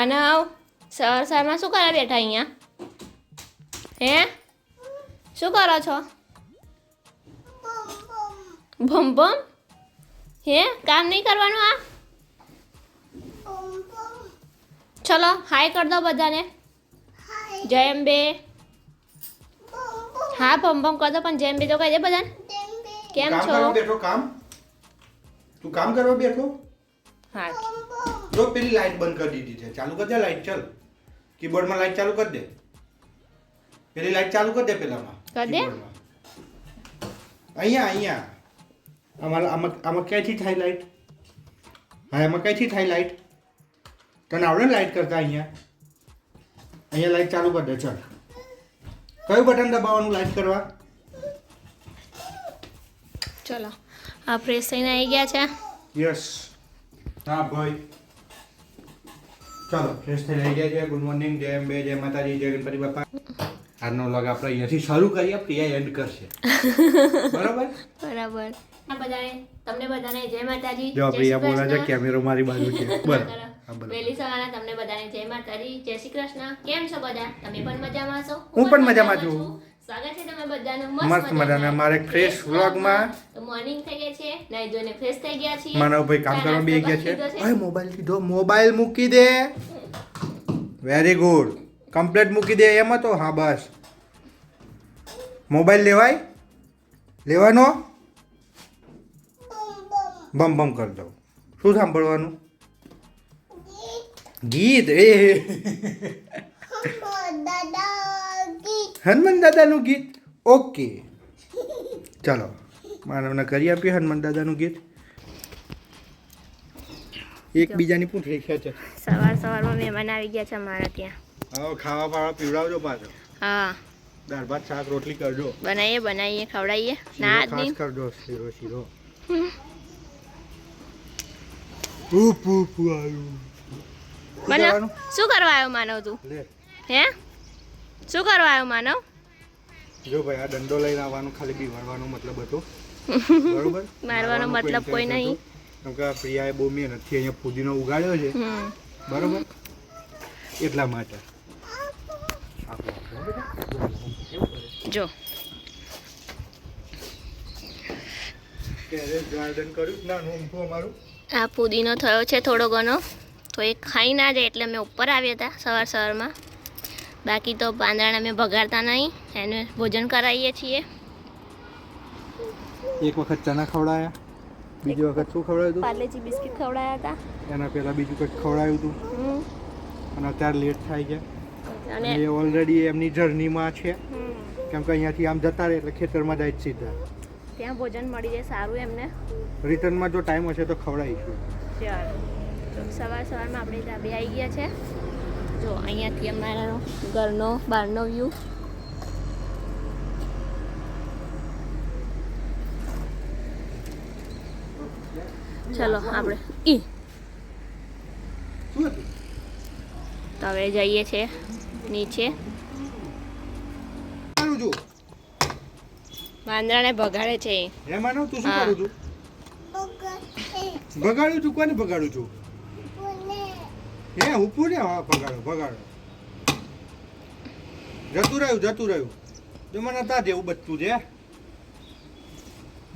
માનવ સવારમાં શું કરવા બેઠા અહીંયા? હે શું કરો છો? બમ બમ હે કામ નહીં કરવાનું આ? ચલો હાય કર દો બધાને. જય અંબે. હા બમ બમ કર દો પણ જય અંબે તો કહી દે બધાને. કેમ છો? કામ કરવા બેઠો કામ? તું કામ કરવા બેઠો? હા જો પેલી લાઈટ બંધ કરી દીધી છે. ચાલુ કર દે લાઈટ. ચાલ કીબોર્ડમાં લાઈટ ચાલુ કર દે. પેલી લાઈટ ચાલુ કર દે પેલામાં. કર દે. અહીંયા આમાં ક્યાંથી થાય લાઈટ? હા એમાં ક્યાંથી થાય લાઈટ? તને આવડે ને લાઈટ કરતા અહીંયા લાઈટ ચાલુ કર દે. ચાલ કયું બટન દબાવવાનું લાઈટ કરવા? ચલો આ ફ્રેશ થઈને આવી ગયા છે. યસ હા ભાઈ ચાલો ફ્રેશ થઈ આવી ગયા છે. Good morning. જય અંબે, જય માતાજી, જય ગણપતિ બાપા. આજનો વ્લોગ આપણે અહીંયાથી શરૂ કરીએ. પ્રિયા એન્ડ કરશે. બરાબર બરાબર. તમને બધાને જય માતાજી. જો પ્રિયા બોલે છે કેમેરો મારી બાજુ છે. બરાબર વહેલી સવારના તમને બધાને જય માતાજી, જય શ્રી કૃષ્ણ. કેમ છો બધા? તમે પણ મજામાં છો? હું પણ મજામાં છું. સ્વાગત છે તમે બધાનું મસ્ત મજાના મારે ફ્રેશ વ્લોગમાં. તો મોર્નિંગ થઈ ગઈ છે, નાઈ ધોઈને ફ્રેશ થઈ ગયા છીએ. માનવભાઈ કામ કરવા બેસી ગયા છે. ઓય મોબાઈલ લીધો. મોબાઈલ મૂકી દે. Very good. કમ્પ્લીટ મૂકી દે એમ તો. હા બસ. મોબાઈલ લેવાનો બમ બમ કરી દઉં. શું સાંભળવાનું? ગીત. હનુમાન દાદાનું ગીત. ઓકે ચાલો માનવને કરી આપીએ હનુમાન દાદાનું ગીત. એકબીજાની પૂંછડી ખેંચે. સવારમાં મહેમાન આવી ગયા છે અમારા ત્યાં. હા ખાવા પાવા પીવડાવજો પાછો. હા દાળ ભાત શાક રોટલી કરજો. બનાવીએ ખવડાવીએ. ના જ નહીં કરજો. શીરો માનવ શું કરવા આવ્યો માનવ તું? હે શું કરવા આવ્યો માનવ? જો ભાઈ આ દંડો લઈને આવવાનું ખાલી બીવાડવાનો મતલબ હતો. બરોબર. મારવાનો મતલબ કોઈ નહીં. કેમ કે પ્રિયાએ બહુ મહેનતથી અહીંયા ફુદીનો ઉગાડ્યો છે. બરોબર એટલા માટે. જો ગાર્ડન કર્યું નાનું ઊંઘું અમારું. આ પુદીનો થયો છે થોડો ઘણો, તો એ ખાઈ ના જાય એટલે અમે ઉપર આવ્યા હતા સવારમાં. બાકી તો પાંદડાને અમે ભગાડતા નહીં, એને ભોજન કરાવીએ છીએ. એક વખત ચણા ખવડાયા, બીજી વખત શું ખવડાવ્યું હતું? પાર્લેજી બિસ્કિટ ખવડાયા હતા. એના પહેલા બીજું કંઈક ખવડાવ્યું હતું. અને અત્યારે લેટ થાય છે અને એ ઓલરેડી એમની જર્નીમાં છે. કેમ કે અહીંયાથી આમ જતા રહે એટલે ખેતરમાં જાય જ સીધા. ત્યાં ભોજન મળી જાય સારું એમને. રિટર્નમાં જો ટાઈમ હશે તો ખવડાવીશું. ચાલો તો સવારમાં આપણે ધાબે આવી ગયા છે. જો અહીંયાથી અમારા ઘરનો બહારનો વ્યૂ. ચલો આપણે તો હવે જઈએ છીએ નીચે. વાંદરાને ભગાડે છે. હે માનવ તું શું કરું છું? ભગાડું છું. કોને ભગાડું છું? હે ઉપર ને. હા ભગાડો. જતું રહ્યું. જો મને તા જેવું બચતું છે.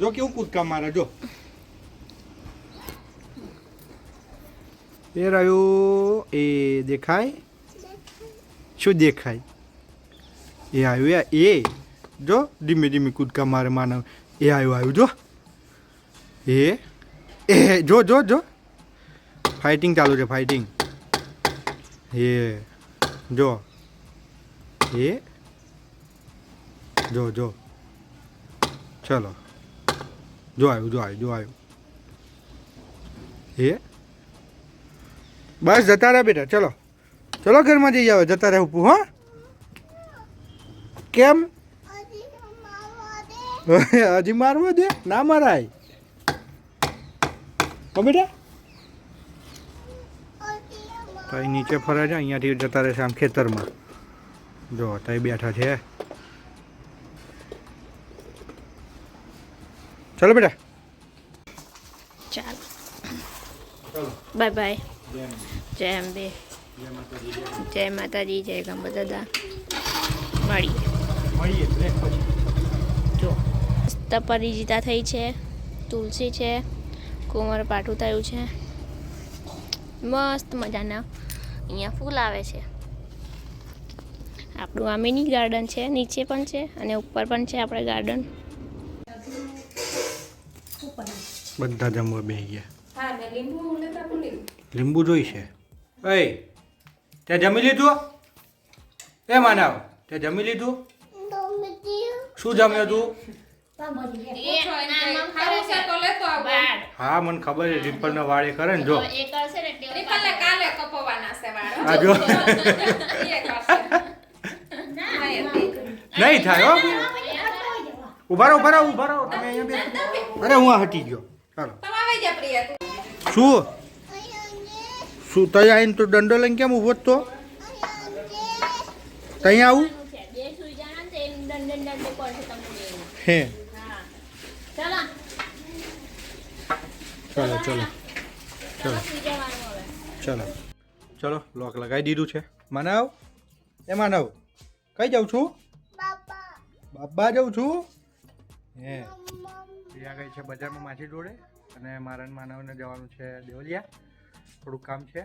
જો કેવું કૂદકા મારે. જો એ રહ્યું. એ દેખાય? શું દેખાય? એ આવ્યું. એ જો ધીમે કૂદકા મારે માનવ. એ આવ્યું. જો એ જો ફાઇટિંગ ચાલુ છે. ફાઇટિંગ. એ જો એ જો ચલો. જો આવ્યું. એ બસ જતા રહ્યા બેટા. ચલો ઘરમાં જઈ આવે. જતા રહે ઉપું. હા કેમ? હજી મારવા દે. ના મરાય બેટા. તો અહીં નીચે ફરે છે. અહીંયાથી જતા રહેશે આમ ખેતરમાં. જો ત્યાં બેઠા છે. ચલો બેટા. ચાલો બાય બાય. જય અંબે. જય માતાજી, જય ગંબા દાદા. મળીએ બ્રેક પછી. જો મસ્ત પરિજીતા થઈ છે, તુલસી છે, કુંવર પાઠું થયું છે, મસ્ત મજાના અહીંયા ફૂલ આવે છે. આપણું આ મિની ગાર્ડન છે, નીચે પણ છે અને ઉપર પણ છે આપણે ગાર્ડન. બધા જમવા બેસી ગયા. લીંબુ જોઈશે. એ તે જમી લીધું? એ માનવ તે જમી લીધું? શું જમ્યો તું? હા મને ખબર છે રિપલ ના વાળે કરે ને જો આ જો નહીં થાય હો. ઉભા રહો તમે અહીંયા બેસો. અરે હું આ હટી ગયો. ચાલો શું શું તઈ આવીને તો દંડો લઈને કેમ ઉભો તો? તઈ આવું હે? ચલો ચલો ચલો ચલો ચલો લોક લગાવી દીધું છે. માનવ એ માનવ કઈ જાઉં છું? બાબા જાઉં છું. હે પ્રિયા ગઈ છે બજારમાં માછી જોડે અને મારા માનવને જવાનું છે દેવલિયા. થોડુંક કામ છે.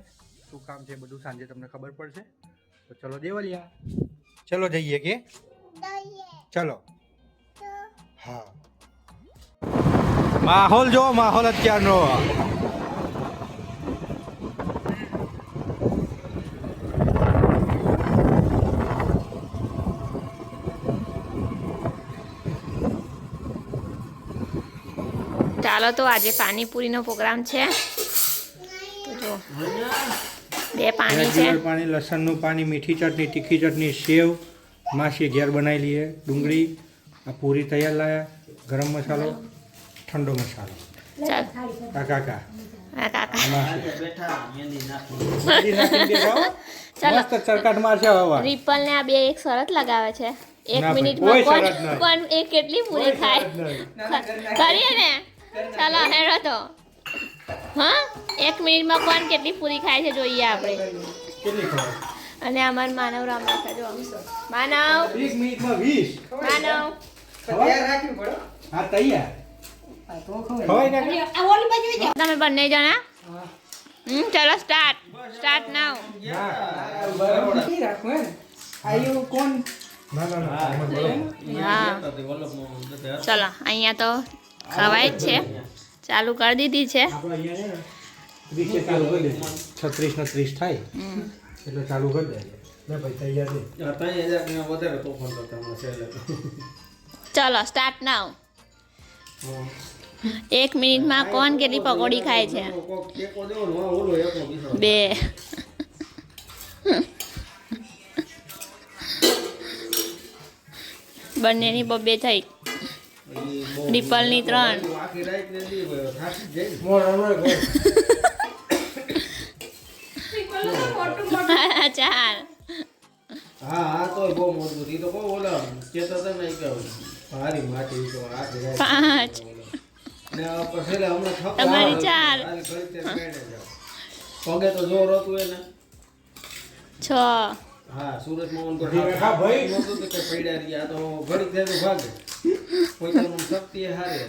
શું કામ છે બધું સાંજે તમને ખબર પડશે. તો ચલો દેવલિયા. ચલો જઈએ કે ચલો. હા માહોલ જો માહોલ અત્યારનો. ચાલો તો આજે પાણીપુરીનો પ્રોગ્રામ છે. તો જો 2 પાણી છે. પાણી, લસણનું પાણી, મીઠી ચટણી, તીખી ચટણી, સેવ, માસી ઘેર બનાવી લઈએ, ડુંગળી, આ પૂરી તૈયાર લાયા, ગરમ મસાલો, ઠંડો મસાલો. કાકા મસ્ત ચરકાટ મારશે હવે. રિપલ ને આ બે એક શરત લગાવે છે 1 મિનિટમાં કોણ એ કેટલી પૂરી ખાય કરીએ ને. ચાલો હેરો તો હા 1 મિનિટમાં કોણ કેટલી પૂરી ખાય છે જોઈએ આપણે. અને અમાર માનવ રામા છે જો માનવ 1 મિનિટમાં 20 માનવ હા તૈયાર. તમે બંને જણા ચલો સ્ટાર્ટ નાવ. હા ચલો અહીંયા તો ખવાય જ છે, ચાલુ કરી દીધી છે. 36 ને 30 થાય એટલે ચાલુ કરી દે. ચલો સ્ટાર્ટ નાવ. 1 મિનિટમાં કોણ કેટલી પકોડી ખાય છે? 2 બંનેની 2 થઈ. રિપલની 3. 4. હા તો બહુ મજબૂત. ઈ તો બહુ ઓલા કેતા હતા ને કે ભારી માટી તો આ 5. ને પછી હમણાં થક તમારી 4. પગે તો જોર હતું એને. 6. હા સુરત મોહન તો હા ભાઈ નહોતું તો કે પડ્યા રહ્યા તો ઘડી થાય તો ભાગે કોઈ તો શક્તિ હારે.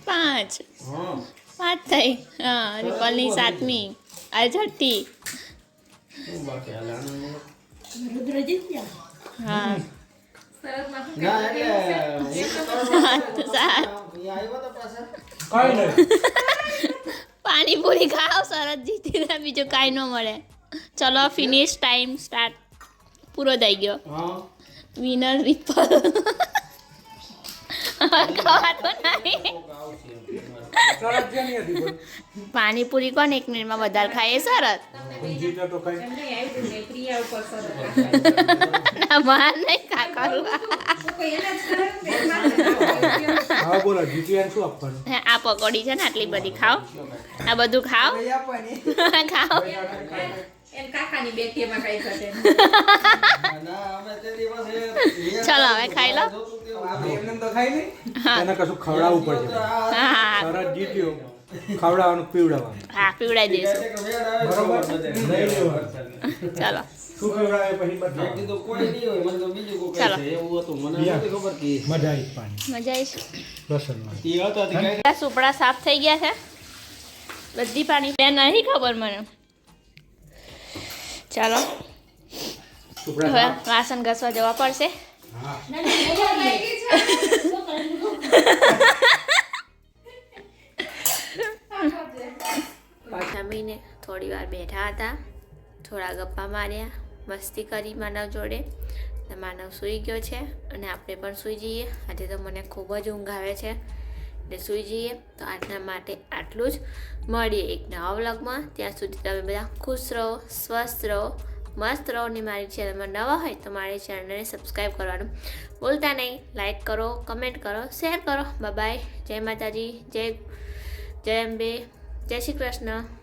5. હા 5 થઈ. હા રિપલની 7મી આ 6ઠી. શું બાકી હાલ આનંદ હા ના એટલે એક તો 7. આવ્યો તો પાછા કઈ નહીં. પાણીપુરી ખાઓ સરસ જીતી રહ્યા, બીજું કાંઈ ન મળે. ચલો ફિનિશ ટાઈમ સ્ટાર્ટ. પૂરો થઈ ગયો. હા વિનર રિપલ. ખવાતો નહીં. પાણીપુરી કોણ 1 મિનિટમાં વધારે ખાય એ સરસ. ના બહાર નહીં કાકરું. આ પકોડી છે ને આટલી બધી ખાઓ, આ બધું ખાઓ ખાઓ. ચલો હવે ખાઈ લો. એને કશું ખવડાવવું પડશે. હા સરસ જીત્યો ખવડાવવાનું પીવડાવવાનું હા પીવડાવી દઈશું બરોબર લઈ લેવાનું ચાલો શું પીવડાવે પછી મેં બતાવો કીધું કોઈ નહીં હોય મને તો બીજું કોઈ ચાલો. છે એવું હતું મને નહોતી ખબર કે મજા આવી પાણી મજા આવીશ લસણમાં એ હતો તે કઈ આ સુપડા સાફ થઈ ગયા છે બધી પાણી બે નહીં ખબર મને ચાલો સુપડા હવે વાસણ ઘસવા જવા પડશે હા જમીને થોડી વાર બેઠા હતા થોડા ગપ્પા માર્યા મસ્તી કરી માનવ જોડે ને માનવ સૂઈ ગયો છે અને આપણે પણ સૂઈ જઈએ આજે તો મને ખૂબ જ ઊંઘ આવે છે એટલે સૂઈ જઈએ તો આજના માટે આટલું જ મળીએ એક નવા વ્લોગમાં ત્યાં સુધી તમે બધા ખુશ રહો સ્વસ્થ રહો મસ્ત રહો ને મારી ચેનલમાં નવા હોય તો મારી ચેનલને સબસ્ક્રાઈબ કરવાનું ભૂલતા નહીં લાઈક કરો કમેન્ટ કરો શેર કરો બાય જય માતાજી જય અંબે જય શ્રી કૃષ્ણ